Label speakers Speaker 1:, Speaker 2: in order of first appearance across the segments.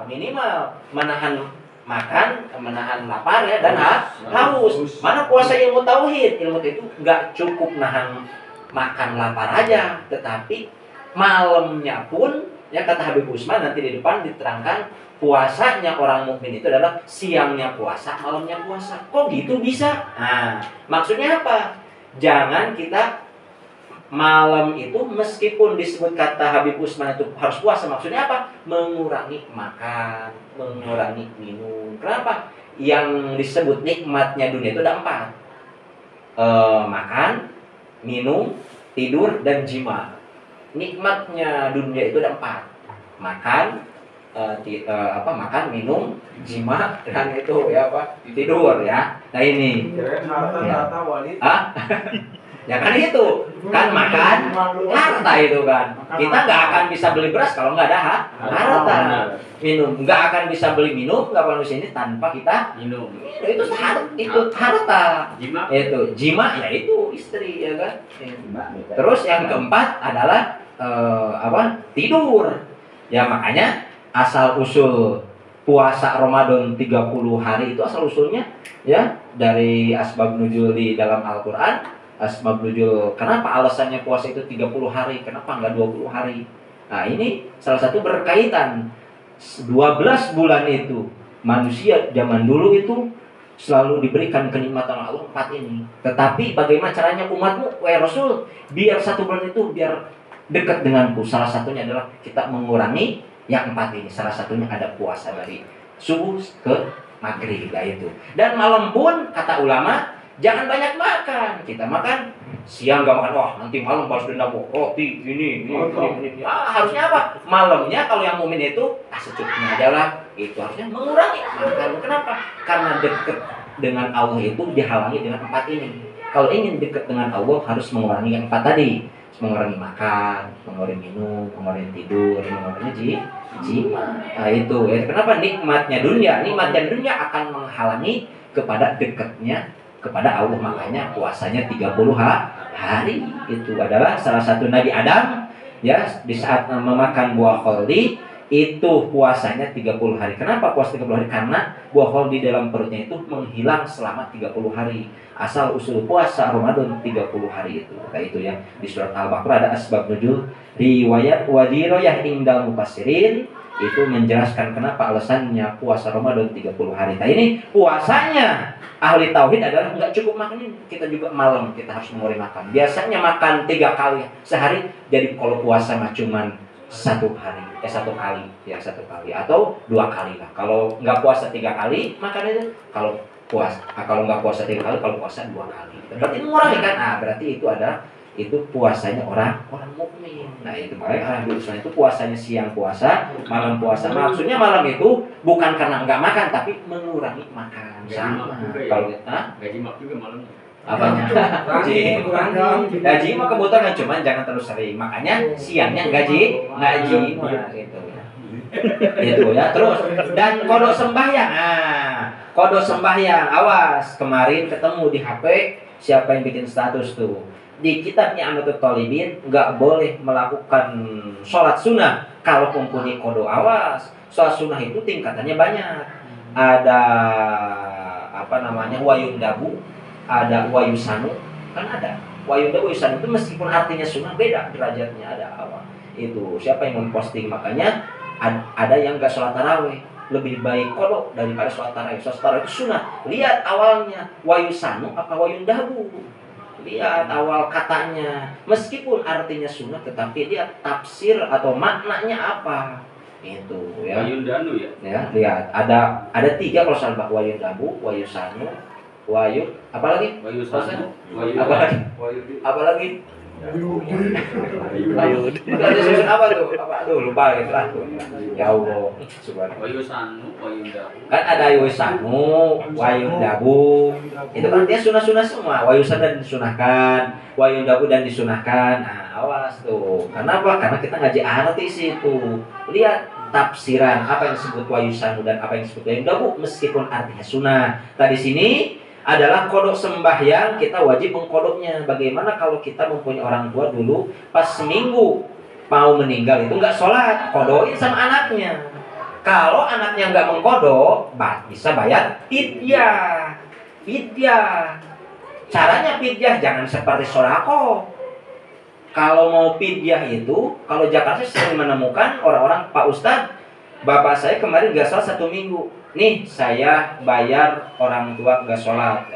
Speaker 1: minimal menahan makan, menahan lapar ya dan haus. Mana puasa ilmu tauhid? Ilmu itu nggak cukup nahan makan lapar aja, tetapi malamnya pun ya kata Habib Usman nanti di depan diterangkan puasanya orang mukmin itu adalah siangnya puasa, malamnya puasa. Kok gitu bisa? Nah, maksudnya apa? Jangan kita malam itu meskipun disebut kata Habib Usman itu harus puasa, maksudnya apa? Mengurangi makan, mengurangi minum. Kenapa? Yang disebut nikmatnya dunia itu ada 4. Makan, minum, tidur, dan jima. Nikmatnya dunia itu ada 4. Makan, makan, minum, jima, dan itu ya apa? Tidur ya. Nah ini. Ya kan itu kan makan harta itu kan. Kita nggak akan bisa beli beras kalau nggak ada harta. Minum nggak akan bisa beli minum nggak akan bisa ini tanpa kita minum. Itu harta. Itu jima ya itu istri ya kan. Terus yang keempat adalah tidur. Ya makanya asal usul puasa Ramadan 30 hari itu asal usulnya ya dari asbab nuzul di dalam Al-Qur'an. Asbab nuzul, kenapa alasannya puasa itu 30 hari, kenapa enggak 20 hari? Nah ini salah satu berkaitan. 12 bulan itu manusia zaman dulu itu selalu diberikan kenikmatan Allah 4 ini. Tetapi bagaimana caranya umatmu, wahai Rasul, biar 1 bulan itu biar dekat denganku. Salah satunya adalah kita mengurangi yang 4 ini. Salah satunya ada puasa dari subuh ke maghrib itu. Dan malam pun kata ulama jangan banyak makan. Kita makan siang gak makan, wah nanti malam balas dendam, roti ini. Harusnya apa? Malamnya kalau yang mukmin itu secukupnya aja lah. Itu harusnya mengurangi makan. Kenapa? Karena dekat dengan Allah itu dihalangi dengan 4 ini. Kalau ingin dekat dengan Allah harus mengurangi yang 4 tadi. Mengurangi makan, mengurangi minum, mengurangi tidur, mengurangi jima. Nah itu ya. Kenapa nikmatnya dunia akan menghalangi kepada dekatnya kepada Allah, makanya puasanya 30 hari. Itu adalah salah satu Nabi Adam ya di saat memakan buah kholdi itu puasanya 30 hari. Kenapa puasa 30 hari? Karena buah kholdi dalam perutnya itu menghilang selama 30 hari. Asal usul puasa Ramadan 30 hari itu. Nah itu ya di surat Al-Baqarah ada asbab nuzul riwayat wadiroyah indal mufassirin itu menjelaskan kenapa alasannya puasa Ramadan 30 hari. Nah ini puasanya ahli tauhid adalah nggak cukup makan ini, kita juga malam kita harus mulai makan. Biasanya makan 3 kali sehari, jadi kalau puasa mah cuman 1 kali atau 2 kali lah. Kalau nggak puasa 3 kali makan aja. Kalau nggak puasa 3 kali, kalau puasa 2 kali. Berarti mengurangi kan? Nah berarti itu puasanya orang mukmin. Nah itu makanya orang Islam itu puasanya siang puasa, malam puasa. Maksudnya malam itu bukan karena nggak makan, tapi mengurangi makan. Sama. Kalau kita
Speaker 2: gaji mak juga malamnya.
Speaker 1: Apanya? Gaji mah kebutuhan cuman jangan terlalu sering. Makanya siangnya gaji gitu. Itu ya. Terus dan kodok sembahyang. Kodok sembahyang. Awas, kemarin ketemu di HP siapa yang bikin status tuh. Di kitabnya Amnatul Thalibin nggak boleh melakukan sholat sunnah kalau mempunyai kodok. Awas, sholat sunnah itu tingkatannya banyak. Ada wayundabu, ada wayusanu, kan ada wayundabu, wayusanu itu meskipun artinya sunnah beda derajatnya. Ada apa itu? Siapa yang memposting? Makanya ada yang nggak sholat tarawih, lebih baik kodok daripada sholat tarawih. Sholat tarawih itu sunnah. Lihat awalnya wayusanu apa wayundabu. Lihat awal katanya, meskipun artinya sunnah, tetapi lihat tafsir atau maknanya apa. Itu ya.
Speaker 2: Wayundanu ya.
Speaker 1: Ya, lihat ada 3 kalau salah, wayundabu, wayusanu, apalagi?
Speaker 2: Wayusanu.
Speaker 1: Apalagi? Ayud. Ada susun apa tuh? Lupa gitu lah tuh. Ya Allah, subhanallah.
Speaker 2: Wayusanu, wayundabu.
Speaker 1: Kan ada wayusanu, wayundabu. Itu kan artinya sunah-sunah semua. Wayusanu dan disunahkan, wayundabu dan disunahkan. Nah, awas tuh. Kenapa? Karena kita ngaji arti situ. Lihat tafsiran apa yang disebut wayusanu dan apa yang disebut wayundabu meskipun artinya sunnah. Tadi sini adalah kodok sembahyang, kita wajib mengkodoknya. Bagaimana kalau kita mempunyai orang tua dulu pas seminggu mau meninggal itu nggak sholat, kodoin sama anaknya. Kalau anaknya nggak mengkodok, bisa bayar fidyah. Fidyah. Caranya fidyah jangan seperti sodako. Kalau mau fidyah itu, kalau Jakarta sering menemukan orang-orang, Pak Ustadz, bapak saya kemarin nggak sholat 1 minggu. Nih saya bayar orang tua nggak sholat.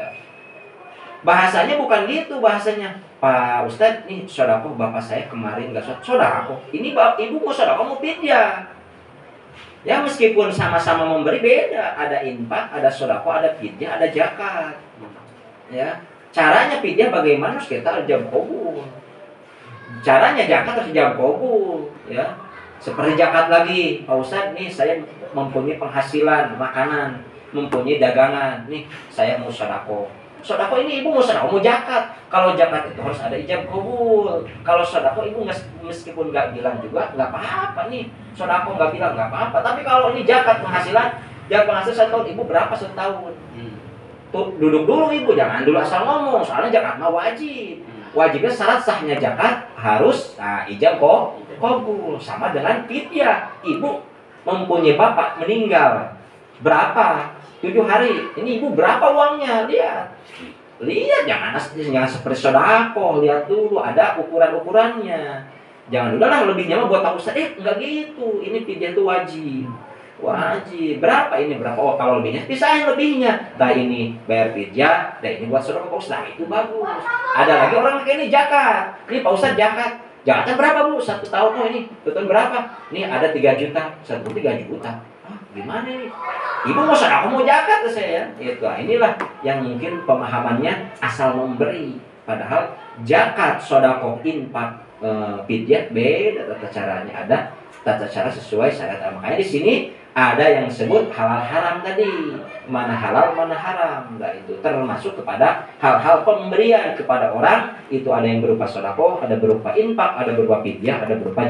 Speaker 1: Bahasanya bukan gitu bahasanya. Pak Ustadz, nih sodako bapak saya kemarin nggak sholat. Sodako, ini ibu mau sodako mau fidyah. Ya meskipun sama-sama memberi beda. Ada infak, ada sodako, ada fidyah, ada zakat. Ya, caranya fidyah bagaimana harus kita ijab qabul. Caranya zakat harus ijab qabul. Ya, seperti zakat lagi. Pak Ustadz, nih saya mempunyai penghasilan makanan, mempunyai dagangan. Nih saya mau sodako. Sodako ini ibu mau sodako mau zakat. Kalau zakat itu harus ada ijab qabul. Kalau sodako ibu meskipun nggak bilang juga nggak apa-apa nih. Sodako nggak bilang nggak apa-apa. Tapi kalau ini zakat penghasilan, zakat penghasilan 1 tahun ibu berapa setahun? Tuh duduk dulu ibu, jangan dulu asal ngomong. Soalnya zakat mah wajib. Wajibnya syarat sahnya zakat harus ijab qabul. Sama dengan fidyah. Ibu mempunyai bapak meninggal berapa? 7 hari. Ini ibu berapa uangnya? Lihat jangan seperti sodako. Lihat dulu ada ukuran-ukurannya. Jangan udah lah lebihnya mah buat Pak Ustadz. Enggak gitu. Ini fidyah itu wajib. Wajib. Berapa ini? Berapa? Oh kalau lebihnya pisahin lebihnya. Nah ini bayar fidyah. Nah ini buat sodako Pak Ustadz. Nah itu bagus. Ada lagi orang kayak ini zakat. Ini Pak Ustadz zakat. Zakatnya berapa bu? 1 tahun. Oh ini 1 tahun berapa? Ini ada 3 juta. 1 tahun 3 juta. Gimana nih? Ibu mau sodako mau zakat ke saya. Itu inilah yang mungkin pemahamannya asal memberi. Padahal zakat, sodako, infak, fidyah beda tata caranya. Ada tata cara sesuai syariat. Makanya di sini ada yang disebut halal haram tadi. Mana halal, mana haram. Nah itu termasuk kepada hal-hal pemberian kepada orang. Itu ada yang berupa sodako, ada berupa infak, ada berupa fidyah, ada berupa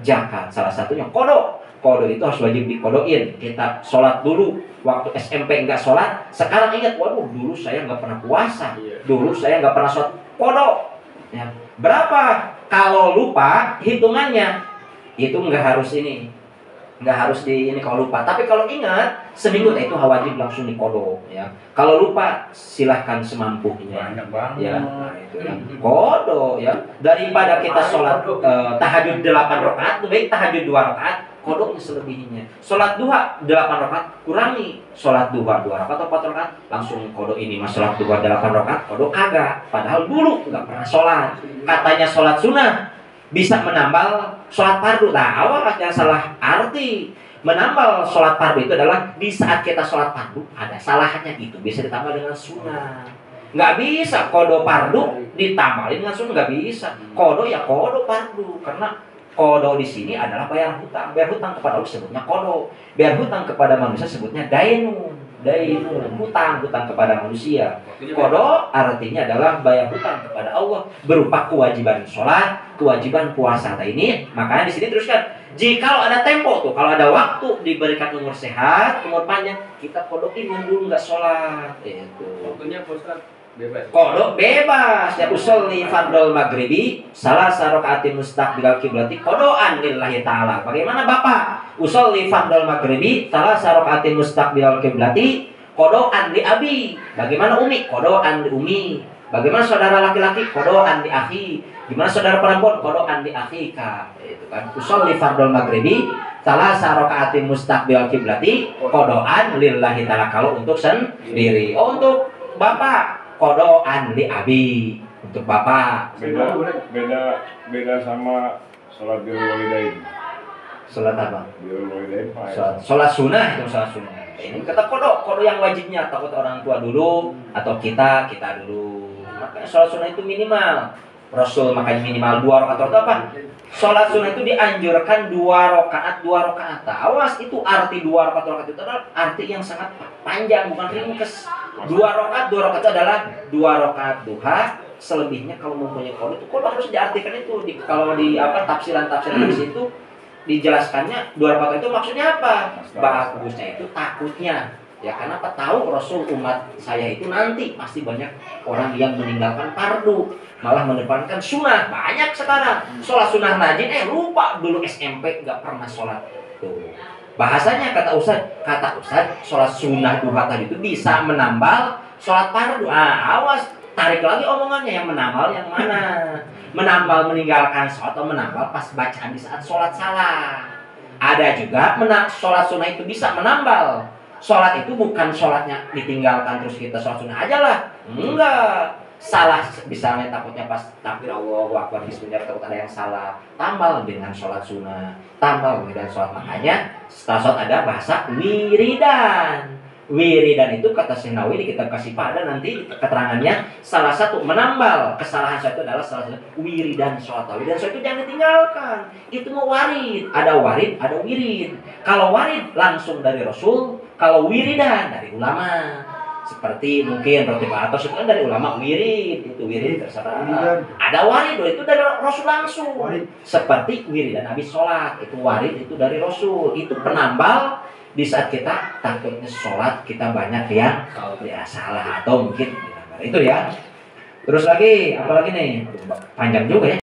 Speaker 1: zakat. Salah satunya kodok. Kodok itu harus wajib dikodokin. Kita sholat dulu. Waktu SMP nggak sholat, sekarang ingat, waduh dulu saya nggak pernah puasa. Dulu saya nggak pernah sholat. Kodok. Ya. Berapa? Kalau lupa hitungannya itu nggak harus ini. Nggak harus di ini kalau lupa. Tapi kalau ingat seminggu itu wajib langsung dikodok. Ya. Kalau lupa silahkan semampunya. Ya. Nah, itu ya. Kodok ya. Daripada kita sholat tahajud 8 rakaat, lebih baik tahajud 2 rakaat. Kodoknya selebihnya. Sholat duha 8 rakaat kurangi. Sholat duha 2 rakaat atau 4 rakaat langsung kodok ini. Mas sholat duha 8 rakaat kodok kagak. Padahal dulu nggak pernah sholat. Katanya sholat sunnah bisa menambal sholat fardu. Nah awas yang salah arti. Menambal sholat fardu itu adalah di saat kita sholat fardu ada salahnya, itu bisa ditambah dengan sunnah. Nggak bisa kodo fardu ditambahin dengan sunnah, nggak bisa. Kodo ya kodo fardu, karena kodo di sini adalah bayar hutang. Bayar hutang kepada Allah sebutnya kodo. Bayar hutang kepada manusia sebutnya dainun. Dainun, hutang kepada manusia. Kodo artinya adalah bayar hutang kepada Allah berupa kewajiban sholat, kewajiban puasa. Nah ini makanya di sini teruskan. Jika ada tempo tuh, kalau ada waktu diberikan umur sehat, umur panjang, kita kodokin yang dulu nggak sholat. Itu.
Speaker 2: Waktunya Ustaz bebas.
Speaker 1: Kodok bebas. Ya usolli fardhol maghribi salah sarokaatin mustaqbilal kiblati kodoan lillahi ta'ala. Bagaimana Bapak? Usolli fardhol maghribi salah sarokaatin mustaqbilal kiblati kodoan li abi. Bagaimana Umi? Kodoan li Umi. Bagaimana saudara laki-laki? Kodoan li akhi. Gimana saudara perempuan? Kodoan li akhika. Itu kan. Usolli fardhol maghribi salah sarokaatin mustaqbilal kiblati kodoan lillahi ta'ala. Kalau untuk sendiri. Oh, untuk Bapak kodoan li abi, untuk Bapak.
Speaker 3: Beda sama sholat birrul walidain.
Speaker 1: Sholat apa?
Speaker 3: Birrul walidain
Speaker 1: sholat sunnah itu sholat sunnah. Ini kata kodo yang wajibnya takut orang tua dulu atau kita dulu. Makanya sholat sunnah itu minimal. Rasul makanya minimal 2 rakaat atau apa? Sholat sunnah itu dianjurkan 2 rakaat. Awas itu arti 2 rakaat itu adalah arti yang sangat panjang, bukan ringkes. 2 rakaat itu adalah 2 rakaat duha. Selebihnya kalau mempunyai kodo itu kodo harus diartikan itu. Kalau di tafsiran di situ dijelaskannya 2 rakaat itu maksudnya apa? Bagusnya itu takutnya Ya kenapa? Tahu Rasul umat saya itu nanti pasti banyak orang yang meninggalkan fardu, malah mendepankan sunnah. Banyak sekarang sholat sunnah rajin, lupa dulu SMP nggak pernah sholat. Tuh. Bahasanya kata Ustaz, sholat sunnah duha tadi itu bisa menambal sholat fardu. Awas, tarik lagi omongannya, yang menambal yang mana? Menambal meninggalkan sholat atau menambal pas bacaan di saat sholat salah. Ada juga sholat sunnah itu bisa menambal. Sholat itu bukan sholatnya ditinggalkan terus kita sholat sunnah aja lah. Enggak. Salah misalnya takutnya pas takbir Allahu Akbar bismillah takut ada yang salah, tambal dengan sholat sunnah, tambal dengan sholat. Makanya setelah sholat ada bahasa wiridan. Wiridan itu kata Senawi di kitab Kasih Pada nanti keterangannya salah satu menambal kesalahan sholat itu adalah salah satu wiridan sholat. Wiridan sholat itu jangan ditinggalkan. Itu mau warid, ada wirid. Kalau warid langsung dari Rasul, kalau wiridan dari ulama. Seperti mungkin roti atau itu kan dari ulama wirid, itu wirid terserah. Ada warid itu dari Rasul langsung. Seperti wiridan habis sholat, itu warid itu dari Rasul. Itu penambal di saat kita takutnya sholat kita banyak yang salah atau mungkin itu ya. Terus lagi, apalagi nih panjang juga ya.